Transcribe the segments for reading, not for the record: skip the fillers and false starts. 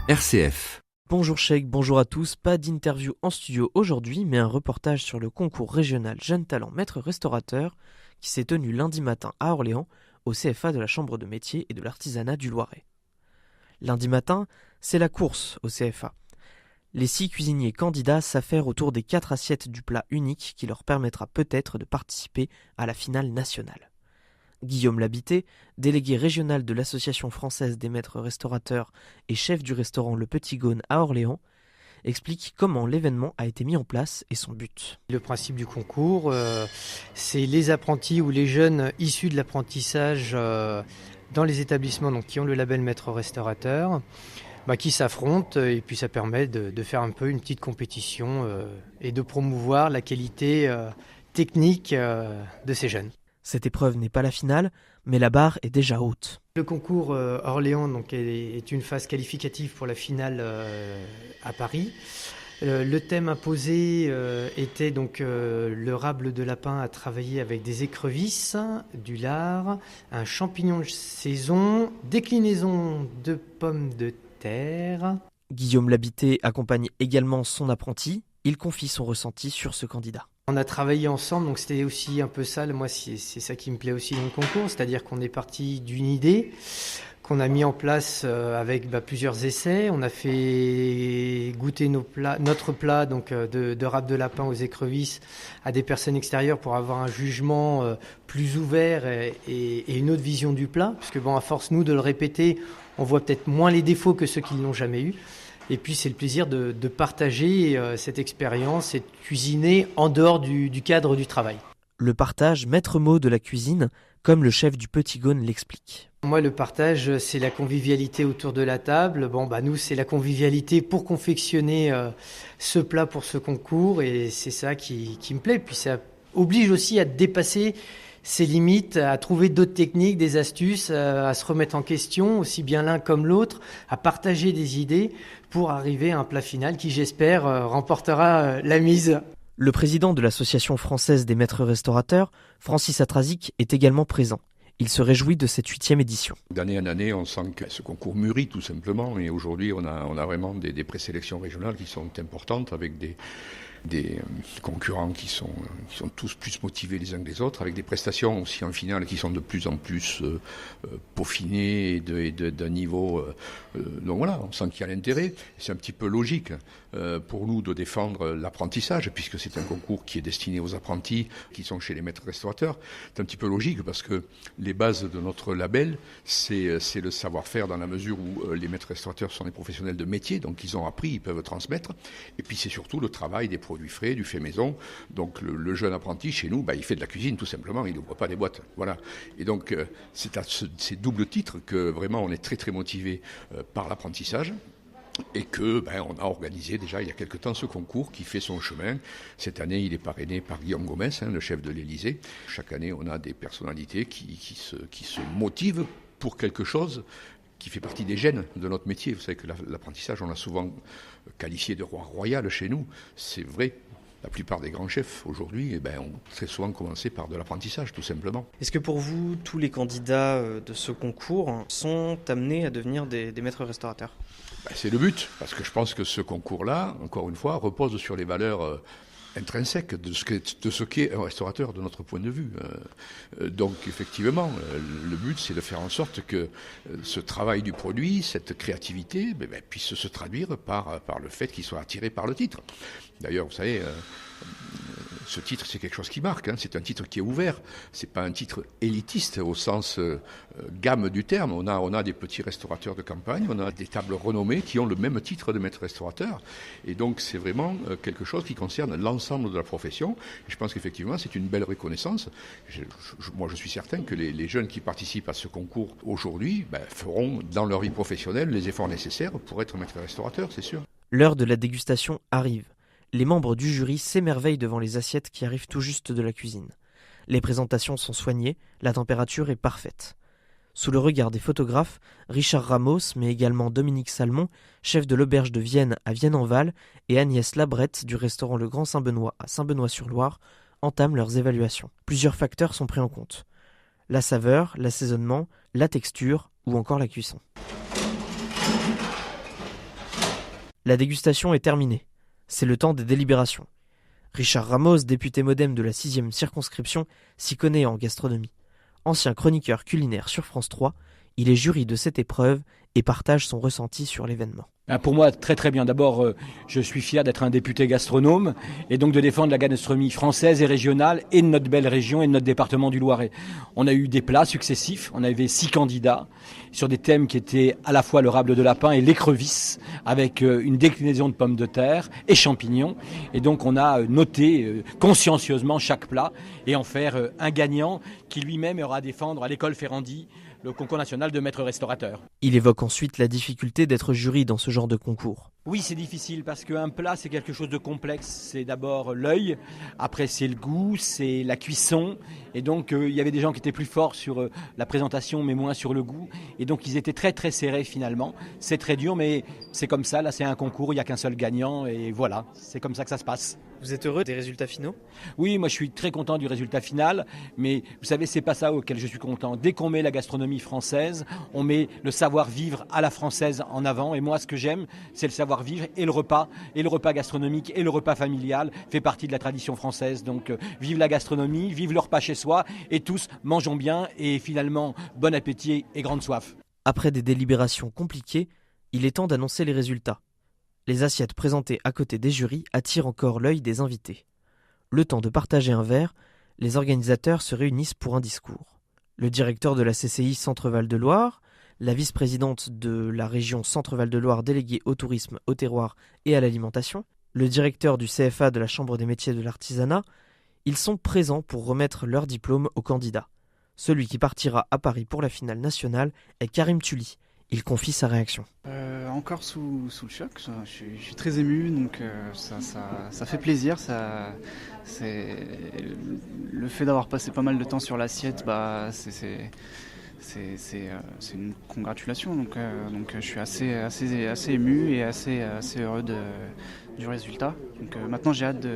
RCF. Bonjour Cheikh, bonjour à tous. Pas d'interview en studio aujourd'hui, mais un reportage sur le concours régional Jeunes Talents Maître Restaurateur qui s'est tenu lundi matin à Orléans, au CFA de la Chambre de métier et de l'artisanat du Loiret. Lundi matin, c'est la course au CFA. Les 6 cuisiniers candidats s'affairent autour des 4 assiettes du plat unique qui leur permettra peut-être de participer à la finale nationale. Guillaume Labité, délégué régional de l'Association française des maîtres restaurateurs et chef du restaurant Le Petit Gaune à Orléans, explique comment l'événement a été mis en place et son but. Le principe du concours, c'est les apprentis ou les jeunes issus de l'apprentissage dans les établissements qui ont le label maître restaurateur, qui s'affrontent, et puis ça permet de faire un peu une petite compétition et de promouvoir la qualité technique de ces jeunes. Cette épreuve n'est pas la finale, mais la barre est déjà haute. Le concours Orléans est une phase qualificative pour la finale à Paris. Le thème imposé était le rable de lapin à travailler avec des écrevisses, du lard, un champignon de saison, déclinaison de pommes de terre. Guillaume Labité accompagne également son apprenti. Il confie son ressenti sur ce candidat. On a travaillé ensemble, donc c'était aussi un peu ça, moi c'est ça qui me plaît aussi dans le concours, c'est-à-dire qu'on est parti d'une idée qu'on a mis en place avec plusieurs essais. On a fait goûter notre plat de râpe de lapin aux écrevisses à des personnes extérieures pour avoir un jugement plus ouvert et une autre vision du plat, parce que à force nous de le répéter, on voit peut-être moins les défauts que ceux qui ne l'ont jamais eu. Et puis c'est le plaisir de partager cette expérience et de cuisiner en dehors du cadre du travail. Le partage, maître mot de la cuisine, comme le chef du Petit Gaune l'explique. Moi, le partage, c'est la convivialité autour de la table. Nous, c'est la convivialité pour confectionner ce plat pour ce concours, et c'est ça qui me plaît. Puis ça oblige aussi à dépasser ses limites, à trouver d'autres techniques, des astuces, à se remettre en question, aussi bien l'un comme l'autre, à partager des idées pour arriver à un plat final qui, j'espère, remportera la mise. Le président de l'Association française des maîtres restaurateurs, Francis Atrazic, est également présent. Il se réjouit de cette 8e édition. D'année en année, on sent que ce concours mûrit tout simplement, et aujourd'hui on a vraiment des présélections régionales qui sont importantes, avec des concurrents qui sont tous plus motivés les uns que les autres, avec des prestations aussi en finale qui sont de plus en plus peaufinées et d'un niveau... donc voilà, on sent qu'il y a l'intérêt. C'est un petit peu logique pour nous de défendre l'apprentissage, puisque c'est un concours qui est destiné aux apprentis qui sont chez les maîtres restaurateurs. C'est un petit peu logique parce que les bases de notre label, c'est le savoir-faire, dans la mesure où les maîtres restaurateurs sont des professionnels de métier, donc ils ont appris, ils peuvent transmettre. Et puis c'est surtout le travail des produits frais, du fait maison. Donc le jeune apprenti chez nous, il fait de la cuisine tout simplement, il n'ouvre pas des boîtes. Voilà. Et donc c'est à ces doubles titres que vraiment on est très très motivé par l'apprentissage. Et que on a organisé déjà il y a quelque temps ce concours qui fait son chemin. Cette année, il est parrainé par Guillaume Gomez, le chef de l'Élysée. Chaque année, on a des personnalités qui se motivent pour quelque chose qui fait partie des gènes de notre métier. Vous savez que l'apprentissage, on l'a souvent qualifié de roi royal chez nous. C'est vrai. La plupart des grands chefs aujourd'hui ont très souvent commencé par de l'apprentissage, tout simplement. Est-ce que pour vous, tous les candidats de ce concours sont amenés à devenir des maîtres restaurateurs ? C'est le but, parce que je pense que ce concours-là, encore une fois, repose sur les valeurs intrinsèque de ce qu'est un restaurateur de notre point de vue. Donc effectivement, le but c'est de faire en sorte que ce travail du produit, cette créativité, puisse se traduire par le fait qu'il soit attiré par le titre. D'ailleurs, vous savez, ce titre c'est quelque chose qui marque, c'est un titre qui est ouvert, c'est pas un titre élitiste au sens gamme du terme. On a des petits restaurateurs de campagne, on a des tables renommées qui ont le même titre de maître restaurateur, et donc c'est vraiment quelque chose qui concerne l'ensemble de la profession. Et je pense qu'effectivement c'est une belle reconnaissance. Moi je suis certain que les jeunes qui participent à ce concours aujourd'hui feront dans leur vie professionnelle les efforts nécessaires pour être maître restaurateur, c'est sûr. L'heure de la dégustation arrive. Les membres du jury s'émerveillent devant les assiettes qui arrivent tout juste de la cuisine. Les présentations sont soignées, la température est parfaite. Sous le regard des photographes, Richard Ramos, mais également Dominique Salmon, chef de l'auberge de Vienne à Vienne-en-Val, et Agnès Labrette du restaurant Le Grand Saint-Benoît à Saint-Benoît-sur-Loire, entament leurs évaluations. Plusieurs facteurs sont pris en compte. La saveur, l'assaisonnement, la texture ou encore la cuisson. La dégustation est terminée. C'est le temps des délibérations. Richard Ramos, député MoDem de la 6e circonscription, s'y connaît en gastronomie. Ancien chroniqueur culinaire sur France 3, il est jury de cette épreuve et partage son ressenti sur l'événement. Pour moi, très très bien. D'abord, je suis fier d'être un député gastronome et donc de défendre la gastronomie française et régionale et de notre belle région et de notre département du Loiret. On a eu des plats successifs, on avait 6 candidats sur des thèmes qui étaient à la fois le rable de lapin et l'écrevisse, avec une déclinaison de pommes de terre et champignons. Et donc on a noté consciencieusement chaque plat et en faire un gagnant qui lui-même aura à défendre à l'école Ferrandi le concours national de maître restaurateur. Il évoque ensuite la difficulté d'être jury dans ce genre de concours. Oui, c'est difficile parce qu'un plat, c'est quelque chose de complexe. C'est d'abord l'œil, après c'est le goût, c'est la cuisson. Et donc, il y avait des gens qui étaient plus forts sur la présentation, mais moins sur le goût. Et donc, ils étaient très, très serrés finalement. C'est très dur, mais c'est comme ça. Là, c'est un concours, il n'y a qu'un seul gagnant. Et voilà, c'est comme ça que ça se passe. Vous êtes heureux des résultats finaux ? Oui, moi je suis très content du résultat final, mais vous savez, c'est pas ça auquel je suis content. Dès qu'on met la gastronomie française, on met le savoir-vivre à la française en avant. Et moi, ce que j'aime, c'est le savoir-vivre et le repas gastronomique et le repas familial fait partie de la tradition française. Donc, vive la gastronomie, vive le repas chez soi et tous mangeons bien et finalement, bon appétit et grande soif. Après des délibérations compliquées, il est temps d'annoncer les résultats. Les assiettes présentées à côté des jurys attirent encore l'œil des invités. Le temps de partager un verre, les organisateurs se réunissent pour un discours. Le directeur de la CCI Centre-Val de Loire, la vice-présidente de la région Centre-Val de Loire déléguée au tourisme, au terroir et à l'alimentation, le directeur du CFA de la Chambre des métiers de l'artisanat, ils sont présents pour remettre leur diplôme aux candidats. Celui qui partira à Paris pour la finale nationale est Karim Tully. Il confie sa réaction. Encore sous le choc, je suis très ému, donc ça fait plaisir. C'est le fait d'avoir passé pas mal de temps sur l'assiette, c'est une congratulation. Donc je suis assez ému et assez heureux du résultat. Donc maintenant j'ai hâte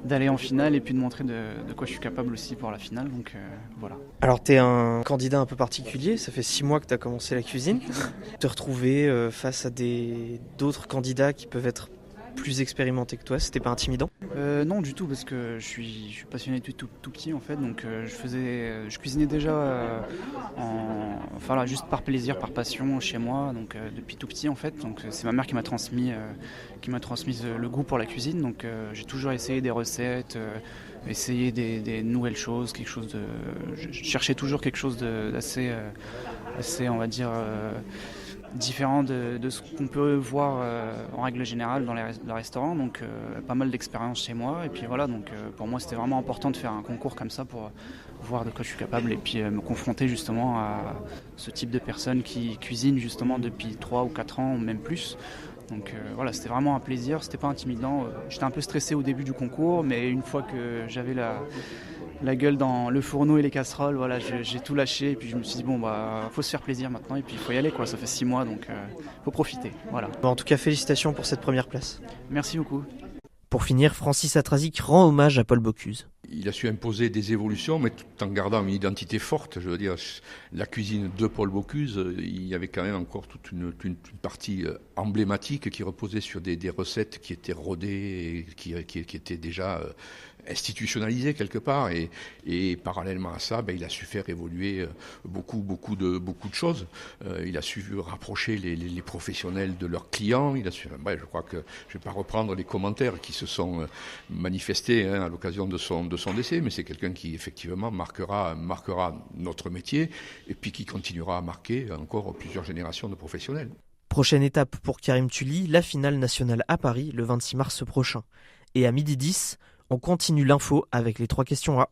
d'aller en finale et puis de montrer de quoi je suis capable aussi pour la finale. Donc voilà. Alors tu es un candidat un peu particulier, ça fait 6 mois que tu as commencé la cuisine. Te retrouver face à d'autres candidats qui peuvent être plus expérimentés que toi, c'était pas intimidant ? Non du tout, parce que je suis passionné depuis tout petit en fait, donc je cuisinais déjà juste par plaisir, par passion chez moi, donc depuis tout petit en fait. Donc c'est ma mère qui m'a transmis le goût pour la cuisine, donc j'ai toujours essayé des recettes, essayer des nouvelles choses, je cherchais toujours quelque chose d'assez on va dire différent de ce qu'on peut voir en règle générale dans les restaurants, donc pas mal d'expérience chez moi, et puis voilà, donc pour moi c'était vraiment important de faire un concours comme ça pour voir de quoi je suis capable et puis me confronter justement à ce type de personnes qui cuisinent justement depuis 3 ou 4 ans, même plus. Donc voilà, c'était vraiment un plaisir, c'était pas intimidant. J'étais un peu stressé au début du concours, mais une fois que j'avais la gueule dans le fourneau et les casseroles, voilà, j'ai tout lâché et puis je me suis dit faut se faire plaisir maintenant et puis il faut y aller quoi, ça fait 6 mois donc faut profiter, voilà. En tout cas, félicitations pour cette première place. Merci beaucoup. Pour finir, Francis Atrazic rend hommage à Paul Bocuse. Il a su imposer des évolutions, mais tout en gardant une identité forte. Je veux dire, la cuisine de Paul Bocuse, il y avait quand même encore toute une partie emblématique qui reposait sur des recettes qui étaient rodées et qui étaient déjà institutionnalisées quelque part. Et parallèlement à ça, il a su faire évoluer beaucoup de choses. Il a su rapprocher les professionnels de leurs clients. Il a su, je crois que je ne vais pas reprendre les commentaires qui se sont manifestés à l'occasion de son décès, mais c'est quelqu'un qui effectivement marquera notre métier et puis qui continuera à marquer encore plusieurs générations de professionnels. Prochaine étape pour Karim Tully, la finale nationale à Paris le 26 mars prochain. Et à 12h10, on continue l'info avec les 3 questions A.